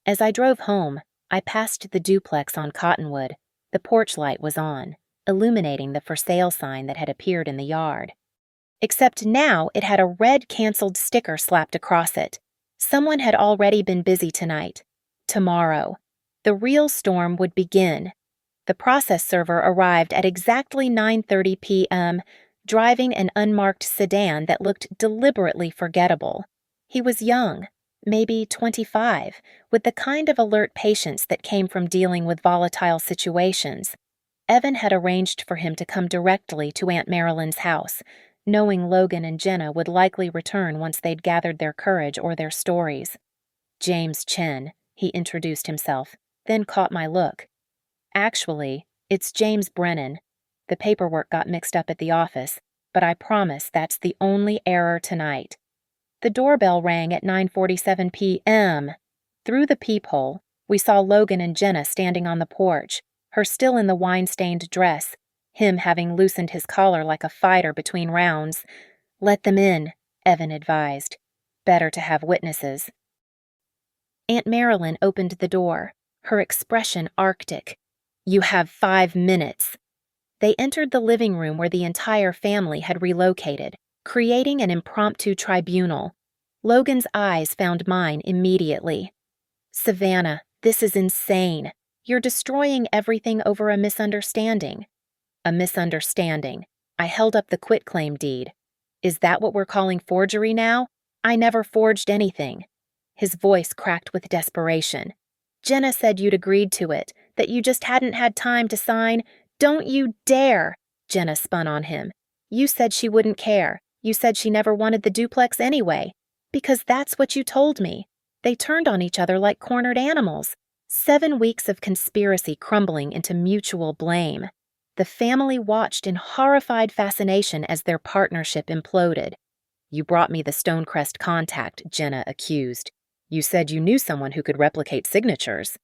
As I drove home, I passed the duplex on Cottonwood. The porch light was on, illuminating the for sale sign that had appeared in the yard. Except now it had a red canceled sticker slapped across it. Someone had already been busy tonight. Tomorrow, the real storm would begin. The process server arrived at exactly 9:30 p.m., driving an unmarked sedan that looked deliberately forgettable. He was young, maybe 25, with the kind of alert patience that came from dealing with volatile situations. Evan had arranged for him to come directly to Aunt Marilyn's house, knowing Logan and Jenna would likely return once they'd gathered their courage or their stories. James Chen, he introduced himself, then caught my look. Actually, it's James Brennan. The paperwork got mixed up at the office, but I promise that's the only error tonight. The doorbell rang at 9:47 p.m. Through the peephole, we saw Logan and Jenna standing on the porch, her still in the wine-stained dress, him having loosened his collar like a fighter between rounds. Let them in, Evan advised. Better to have witnesses. Aunt Marilyn opened the door, her expression arctic. You have 5 minutes. They entered the living room where the entire family had relocated, creating an impromptu tribunal. Logan's eyes found mine immediately. Savannah, this is insane. You're destroying everything over a misunderstanding. A misunderstanding. I held up the quitclaim deed. Is that what we're calling forgery now? I never forged anything. His voice cracked with desperation. Jenna said you'd agreed to it, that you just hadn't had time to sign. Don't you dare! Jenna spun on him. You said she wouldn't care. You said she never wanted the duplex anyway. Because that's what you told me. They turned on each other like cornered animals. 7 weeks of conspiracy crumbling into mutual blame. The family watched in horrified fascination as their partnership imploded. You brought me the Stonecrest contact, Jenna accused. You said you knew someone who could replicate signatures.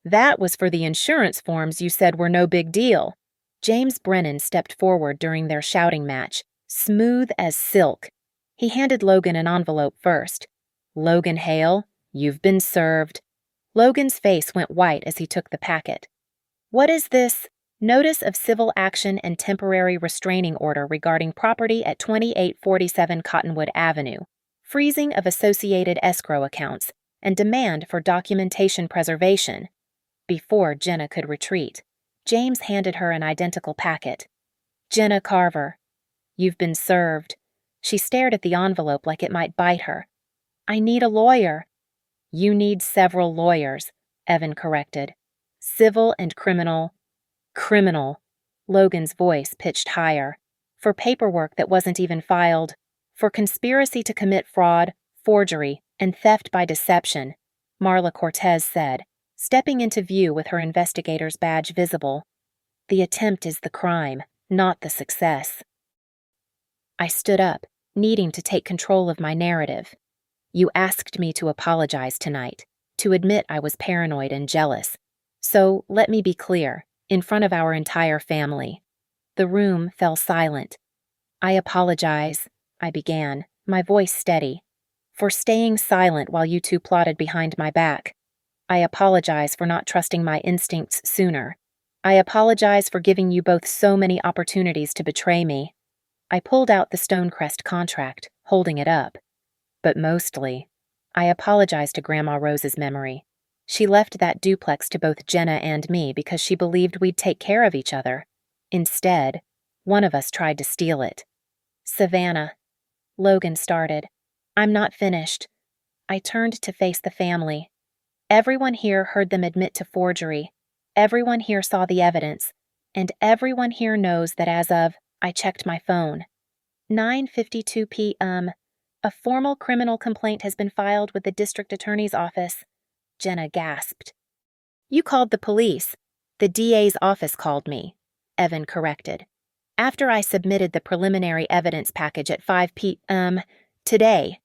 That was for the insurance forms you said were no big deal. James Brennan stepped forward during their shouting match, smooth as silk. He handed Logan an envelope first. Logan Hale, you've been served. Logan's face went white as he took the packet. What is this? Notice of civil action and temporary restraining order regarding property at 2847 Cottonwood Avenue. Freezing of associated escrow accounts. and demand for documentation preservation. Before Jenna could retreat, James handed her an identical packet. "Jenna Carver, you've been served." She stared at the envelope like it might bite her. "I need a lawyer." "You need several lawyers," Evan corrected. "Civil and criminal." "Criminal." Logan's voice pitched higher. "For paperwork that wasn't even filed. For conspiracy to commit fraud, forgery, and theft by deception," Marla Cortez said, stepping into view with her investigator's badge visible. "The attempt is the crime, not the success." I stood up, needing to take control of my narrative. "You asked me to apologize tonight, to admit I was paranoid and jealous. So let me be clear, in front of our entire family." The room fell silent. "I apologize," I began, my voice steady, "for staying silent while you two plotted behind my back. I apologize for not trusting my instincts sooner. I apologize for giving you both so many opportunities to betray me." I pulled out the Stonecrest contract, holding it up. "But mostly, I apologize to Grandma Rose's memory. She left that duplex to both Jenna and me because she believed we'd take care of each other. Instead, one of us tried to steal it." "Savannah," Logan started. "I'm not finished." I turned to face the family. Everyone here heard them admit to forgery. Everyone here saw the evidence. And everyone here knows that as of, I checked my phone, 9:52 p.m., a formal criminal complaint has been filed with the district attorney's office. Jenna gasped. "You called the police." "The DA's office called me," Evan corrected. "After I submitted the preliminary evidence package at 5 p.m. today.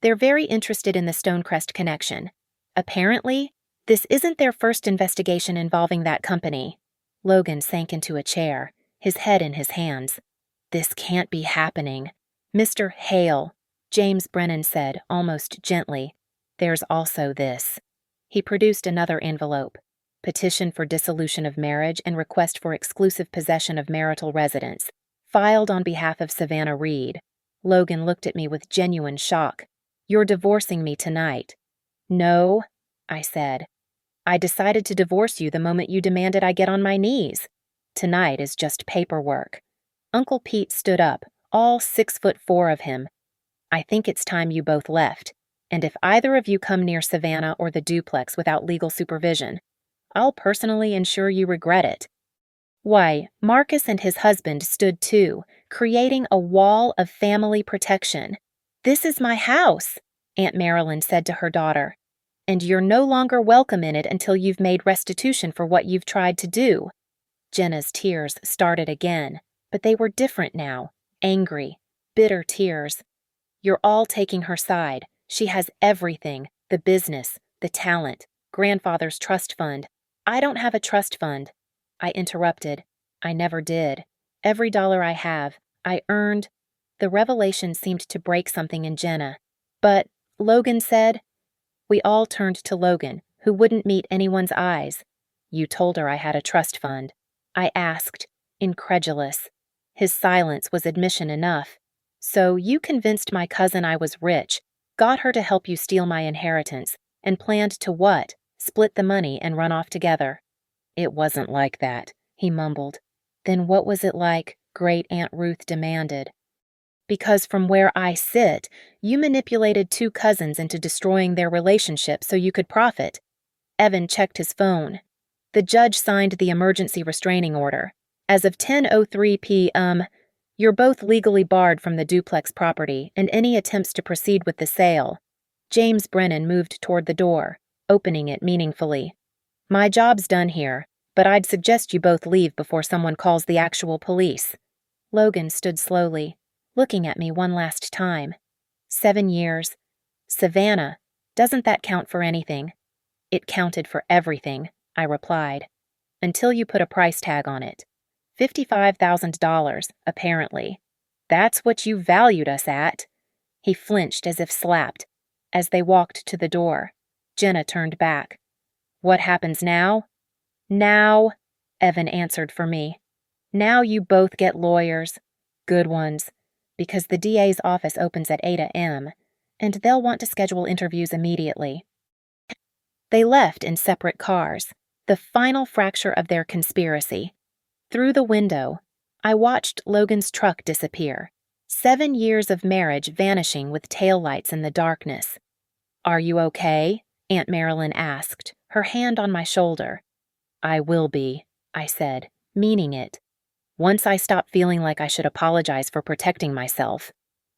They're very interested in the Stonecrest connection. Apparently, this isn't their first investigation involving that company." Logan sank into a chair, his head in his hands. "This can't be happening." "Mr. Hale," James Brennan said, almost gently, "there's also this." He produced another envelope. "Petition for dissolution of marriage and request for exclusive possession of marital residence. Filed on behalf of Savannah Reed." Logan looked at me with genuine shock. "You're divorcing me tonight." "No," I said. "I decided to divorce you the moment you demanded I get on my knees. Tonight is just paperwork." Uncle Pete stood up, all 6'4" of him. "I think it's time you both left. And if either of you come near Savannah or the duplex without legal supervision, I'll personally ensure you regret it." Why, Marcus and his husband stood too, creating a wall of family protection. "This is my house," Aunt Marilyn said to her daughter. "And you're no longer welcome in it until you've made restitution for what you've tried to do." Jenna's tears started again, but they were different now, angry, bitter tears. "You're all taking her side. She has everything, the business, the talent, grandfather's trust fund. I don't have a trust fund." I interrupted. "I never did. Every dollar I have, I earned." The revelation seemed to break something in Jenna. "But," Logan said. We all turned to Logan, who wouldn't meet anyone's eyes. "You told her I had a trust fund," I asked, incredulous. His silence was admission enough. "So you convinced my cousin I was rich, got her to help you steal my inheritance, and planned to what? Split the money and run off together." "It wasn't like that," he mumbled. "Then what was it like?" Great Aunt Ruth demanded. "Because from where I sit, you manipulated two cousins into destroying their relationship so you could profit." Evan checked his phone. "The judge signed the emergency restraining order. As of 10:03 p.m., you're both legally barred from the duplex property and any attempts to proceed with the sale." James Brennan moved toward the door, opening it meaningfully. "My job's done here, but I'd suggest you both leave before someone calls the actual police." Logan stood slowly, looking at me one last time. 7 years. "Savannah, doesn't that count for anything?" "It counted for everything," I replied. "Until you put a price tag on it. $55,000, apparently. That's what you valued us at." He flinched as if slapped. As they walked to the door, Jenna turned back. "What happens now?" "Now," Evan answered for me. "Now you both get lawyers. Good ones. Because the DA's office opens at 8 a.m., and they'll want to schedule interviews immediately." They left in separate cars, the final fracture of their conspiracy. Through the window, I watched Logan's truck disappear, 7 years of marriage vanishing with taillights in the darkness. "Are you okay?" Aunt Marilyn asked, her hand on my shoulder. "I will be," I said, meaning it. "Once I stop feeling like I should apologize for protecting myself."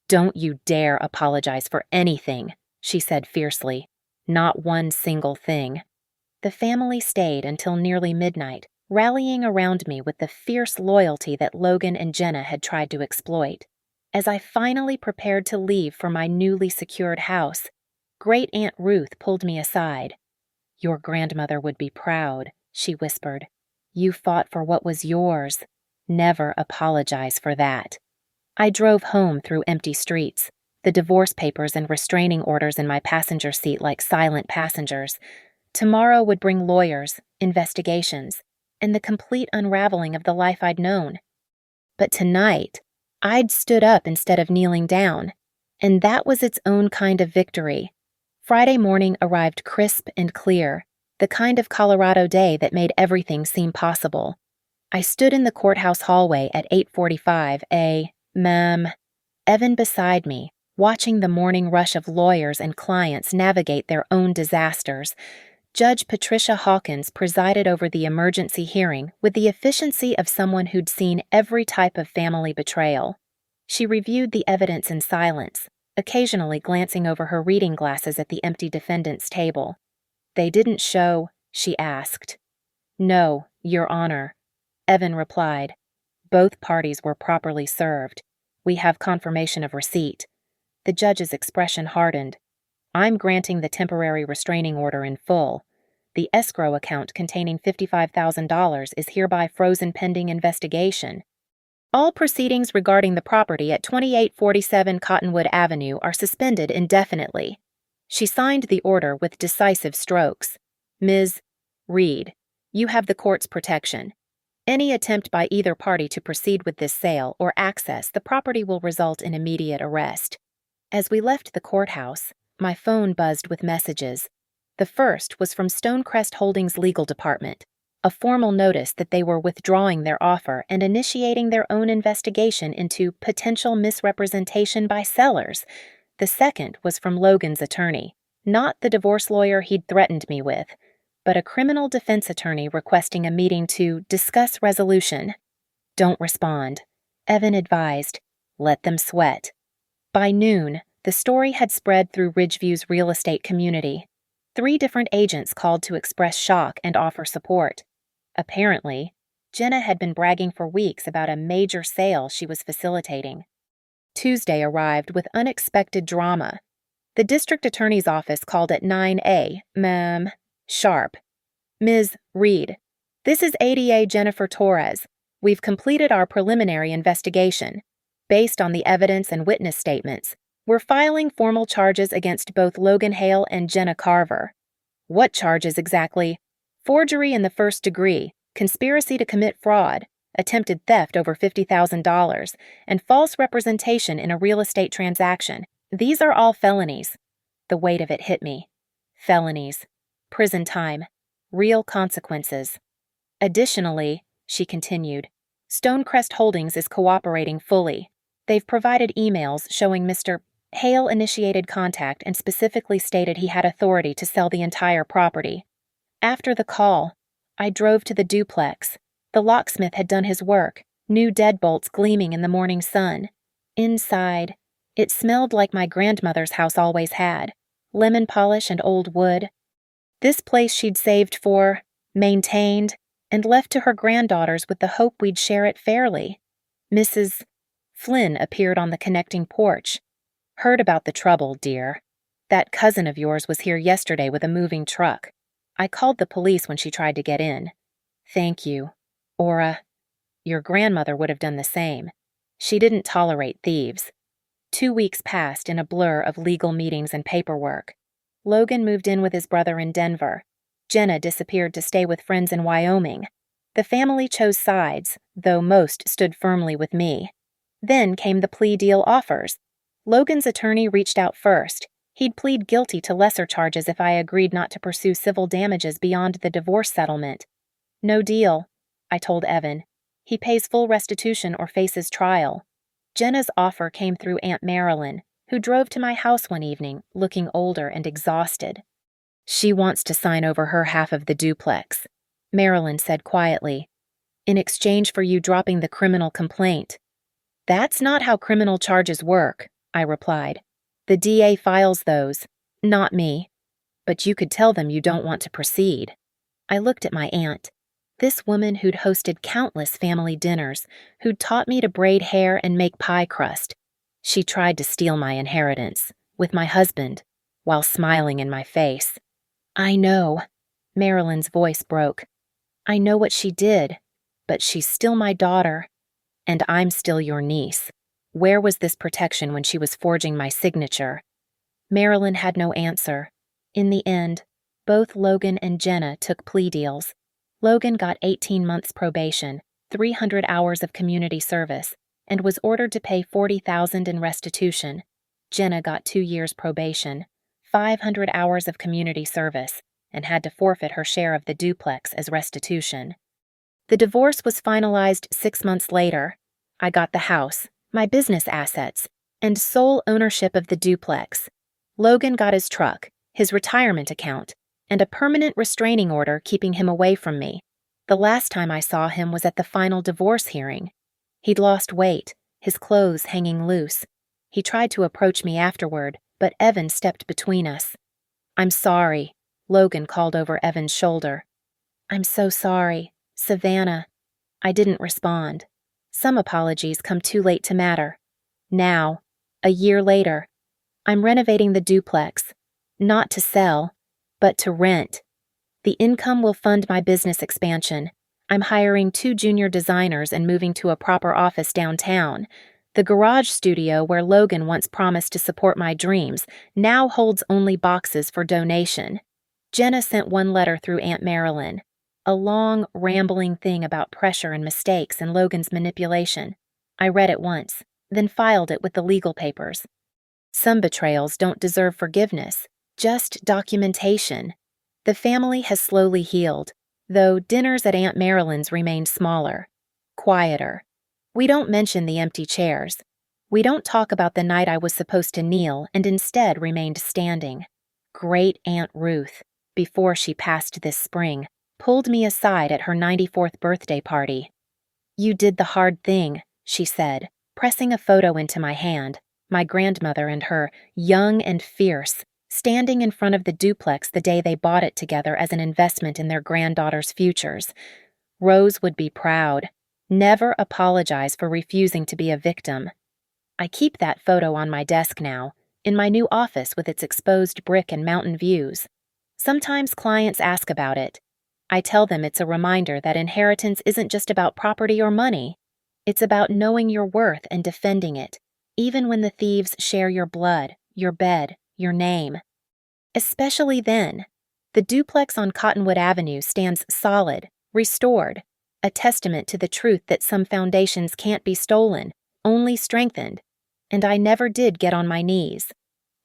"Don't you dare apologize for anything," she said fiercely. "Not one single thing." The family stayed until nearly midnight, rallying around me with the fierce loyalty that Logan and Jenna had tried to exploit. As I finally prepared to leave for my newly secured house, Great Aunt Ruth pulled me aside. "Your grandmother would be proud," she whispered. "You fought for what was yours. Never apologize for that." I drove home through empty streets, the divorce papers and restraining orders in my passenger seat like silent passengers. Tomorrow would bring lawyers, investigations, and the complete unraveling of the life I'd known. But tonight, I'd stood up instead of kneeling down, and that was its own kind of victory. Friday morning arrived crisp and clear, the kind of Colorado day that made everything seem possible. I stood in the courthouse hallway at 8:45, Evan beside me, watching the morning rush of lawyers and clients navigate their own disasters. Judge Patricia Hawkins presided over the emergency hearing with the efficiency of someone who'd seen every type of family betrayal. She reviewed the evidence in silence, occasionally glancing over her reading glasses at the empty defendant's table. "They didn't show," she asked. "No, Your Honor," Evan replied. "Both parties were properly served. We have confirmation of receipt." The judge's expression hardened. "I'm granting the temporary restraining order in full. The escrow account containing $55,000 is hereby frozen pending investigation. All proceedings regarding the property at 2847 Cottonwood Avenue are suspended indefinitely." She signed the order with decisive strokes. "Ms. Reed, you have the court's protection. Any attempt by either party to proceed with this sale or access the property will result in immediate arrest." As we left the courthouse, my phone buzzed with messages. The first was from Stonecrest Holdings' legal department, a formal notice that they were withdrawing their offer and initiating their own investigation into potential misrepresentation by sellers. The second was from Logan's attorney, not the divorce lawyer he'd threatened me with, but a criminal defense attorney requesting a meeting to discuss resolution. "Don't respond," Evan advised. "Let them sweat." By noon, the story had spread through Ridgeview's real estate community. 3 different agents called to express shock and offer support. Apparently, Jenna had been bragging for weeks about a major sale she was facilitating. Tuesday arrived with unexpected drama. The district attorney's office called at 9 a.m. sharp. "Ms. Reed, this is ADA Jennifer Torres. We've completed our preliminary investigation. Based on the evidence and witness statements, we're filing formal charges against both Logan Hale and Jenna Carver." "What charges exactly?" "Forgery in the first degree, conspiracy to commit fraud, attempted theft over $50,000, and false representation in a real estate transaction. These are all felonies." The weight of it hit me. Felonies. Prison time. Real consequences. "Additionally," she continued, "Stonecrest Holdings is cooperating fully. They've provided emails showing Mr. Hale initiated contact and specifically stated he had authority to sell the entire property. After the call, I drove to the duplex. The locksmith had done his work, new deadbolts gleaming in the morning sun. Inside, it smelled like my grandmother's house always had, lemon polish and old wood. This place she'd saved for, maintained, and left to her granddaughters with the hope we'd share it fairly. Mrs. Flynn appeared on the connecting porch. "Heard about the trouble, dear. That cousin of yours was here yesterday with a moving truck. I called the police when she tried to get in." "Thank you. Aura, your grandmother would have done the same. She didn't tolerate thieves." 2 weeks passed in a blur of legal meetings and paperwork. Logan moved in with his brother in Denver. Jenna disappeared to stay with friends in Wyoming. The family chose sides, though most stood firmly with me. Then came the plea deal offers. Logan's attorney reached out first. He'd plead guilty to lesser charges if I agreed not to pursue civil damages beyond the divorce settlement. No deal, I told Evan. He pays full restitution or faces trial. Jenna's offer came through Aunt Marilyn, who drove to my house one evening, looking older and exhausted. She wants to sign over her half of the duplex, Marilyn said quietly, in exchange for you dropping the criminal complaint. That's not how criminal charges work, I replied. The DA files those, not me. But you could tell them you don't want to proceed. I looked at my aunt, this woman who'd hosted countless family dinners, who'd taught me to braid hair and make pie crust. She tried to steal my inheritance, with my husband, while smiling in my face. I know, Marilyn's voice broke. I know what she did, but she's still my daughter, and I'm still your niece. Where was this protection when she was forging my signature? Marilyn had no answer. In the end, both Logan and Jenna took plea deals. Logan got 18 months probation, 300 hours of community service, and was ordered to pay $40,000 in restitution. Jenna got 2 years probation, 500 hours of community service, and had to forfeit her share of the duplex as restitution. The divorce was finalized 6 months later. I got the house, my business assets, and sole ownership of the duplex. Logan got his truck, his retirement account, and a permanent restraining order keeping him away from me. The last time I saw him was at the final divorce hearing. He'd lost weight, his clothes hanging loose. He tried to approach me afterward, but Evan stepped between us. I'm sorry, Logan called over Evan's shoulder. I'm so sorry, Savannah. I didn't respond. Some apologies come too late to matter. Now, a year later, I'm renovating the duplex, not to sell, but to rent. The income will fund my business expansion. I'm hiring 2 junior designers and moving to a proper office downtown. The garage studio where Logan once promised to support my dreams now holds only boxes for donation. Jenna sent one letter through Aunt Marilyn, a long, rambling thing about pressure and mistakes and Logan's manipulation. I read it once, then filed it with the legal papers. Some betrayals don't deserve forgiveness, just documentation. The family has slowly healed, though dinners at Aunt Marilyn's remain smaller, quieter. We don't mention the empty chairs. We don't talk about the night I was supposed to kneel and instead remained standing. Great Aunt Ruth, before she passed this spring, pulled me aside at her 94th birthday party. You did the hard thing, she said, pressing a photo into my hand, my grandmother and her, young and fierce, standing in front of the duplex the day they bought it together as an investment in their granddaughter's futures. Rose would be proud. Never apologize for refusing to be a victim. I keep that photo on my desk now, in my new office with its exposed brick and mountain views. Sometimes clients ask about it. I tell them it's a reminder that inheritance isn't just about property or money. It's about knowing your worth and defending it, even when the thieves share your blood, your bed, your name. Especially then, the duplex on Cottonwood Avenue stands solid, restored, a testament to the truth that some foundations can't be stolen, only strengthened, and I never did get on my knees.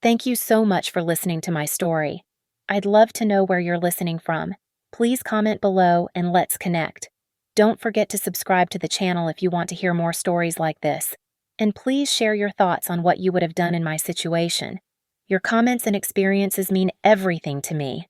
Thank you so much for listening to my story. I'd love to know where you're listening from. Please comment below and let's connect. Don't forget to subscribe to the channel if you want to hear more stories like this. And please share your thoughts on what you would have done in my situation. Your comments and experiences mean everything to me.